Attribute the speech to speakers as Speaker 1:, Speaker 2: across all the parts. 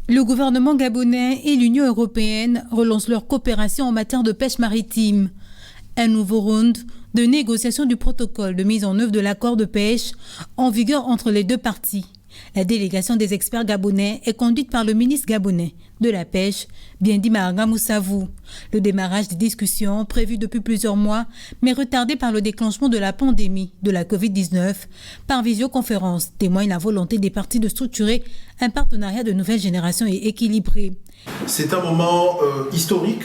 Speaker 1: Le gouvernement gabonais et l'Union européenne relancent leur coopération en matière de pêche maritime. Un nouveau round de négociation du protocole de mise en œuvre de l'accord de pêche en vigueur entre les deux parties. La délégation des experts gabonais est conduite par le ministre gabonais de la Pêche, Biendi Mahaga Moussavou. Le démarrage des discussions, prévu depuis plusieurs mois, mais retardé par le déclenchement de la pandémie de la Covid-19, par visioconférence, témoigne la volonté des parties de structurer un partenariat de nouvelle génération et équilibré.
Speaker 2: C'est un moment historique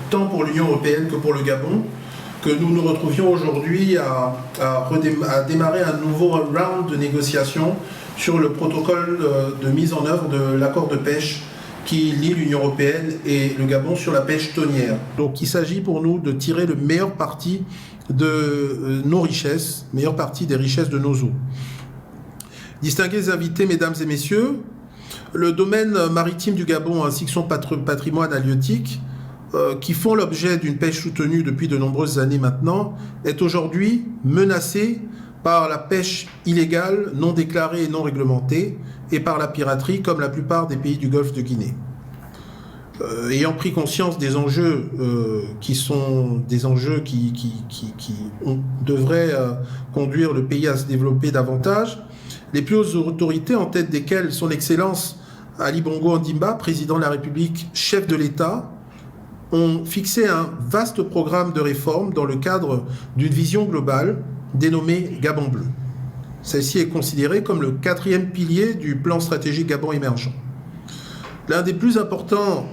Speaker 2: tant pour l'Union européenne que pour le Gabon, que nous nous retrouvions aujourd'hui à démarrer un nouveau round de négociations sur le protocole de mise en œuvre de l'accord de pêche qui lie l'Union européenne et le Gabon sur la pêche thonière. Donc il s'agit pour nous de tirer le meilleur parti de nos richesses, meilleur parti des richesses de nos eaux. Distingués invités, mesdames et messieurs, le domaine maritime du Gabon ainsi que son patrimoine halieutique qui font l'objet d'une pêche soutenue depuis de nombreuses années maintenant, est aujourd'hui menacé par la pêche illégale, non déclarée et non réglementée, et par la piraterie, comme la plupart des pays du Golfe de Guinée. Ayant pris conscience des enjeux qui sont des enjeux qui devraient conduire le pays à se développer davantage, les plus hautes autorités, en tête desquelles son Excellence Ali Bongo Ondimba, président de la République, chef de l'État, ont fixé un vaste programme de réformes dans le cadre d'une vision globale dénommée Gabon Bleu. Celle-ci est considérée comme le 4e pilier du plan stratégique Gabon émergent. L'un des plus importants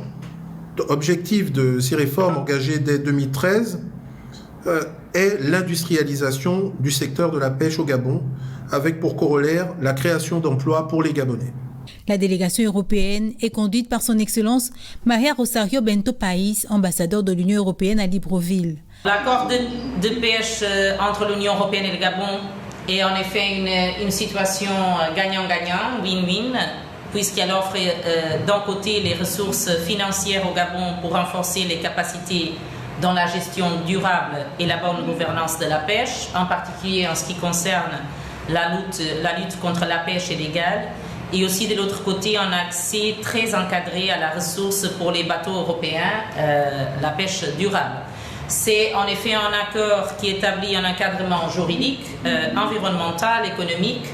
Speaker 2: objectifs de ces réformes engagées dès 2013 est l'industrialisation du secteur de la pêche au Gabon, avec pour corollaire la création d'emplois pour les Gabonais.
Speaker 1: La délégation européenne est conduite par son Excellence Maria Rosario Bento País, ambassadeur de l'Union européenne à Libreville.
Speaker 3: L'accord de pêche entre l'Union européenne et le Gabon est en effet une situation gagnant-gagnant, win-win, puisqu'elle offre d'un côté les ressources financières au Gabon pour renforcer les capacités dans la gestion durable et la bonne gouvernance de la pêche, en particulier en ce qui concerne la lutte contre la pêche illégale. Et aussi de l'autre côté, un accès très encadré à la ressource pour les bateaux européens, la pêche durable. C'est en effet un accord qui établit un encadrement juridique, environnemental, économique,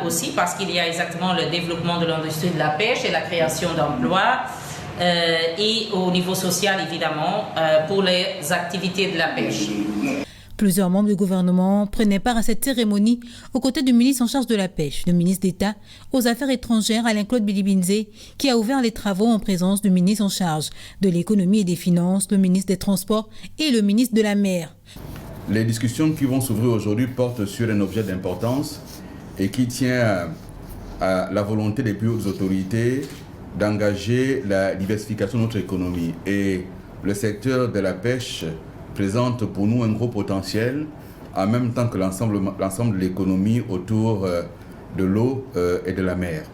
Speaker 3: aussi parce qu'il y a exactement le développement de l'industrie de la pêche et la création d'emplois, et au niveau social évidemment, pour les activités de la pêche.
Speaker 1: Plusieurs membres du gouvernement prenaient part à cette cérémonie aux côtés du ministre en charge de la pêche, le ministre d'État aux Affaires étrangères Alain-Claude Bilibinze, qui a ouvert les travaux en présence du ministre en charge de l'économie et des finances, le ministre des Transports et le ministre de la Mer.
Speaker 4: Les discussions qui vont s'ouvrir aujourd'hui portent sur un objet d'importance et qui tient à la volonté des plus hautes autorités d'engager la diversification de notre économie. Et le secteur de la pêche présente pour nous un gros potentiel, en même temps que l'ensemble de l'économie autour de l'eau et de la mer.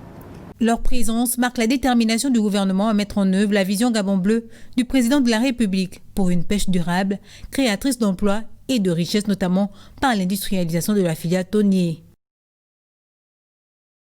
Speaker 1: Leur présence marque la détermination du gouvernement à mettre en œuvre la vision Gabon Bleu du président de la République pour une pêche durable, créatrice d'emplois et de richesses, notamment par l'industrialisation de la filière thonier.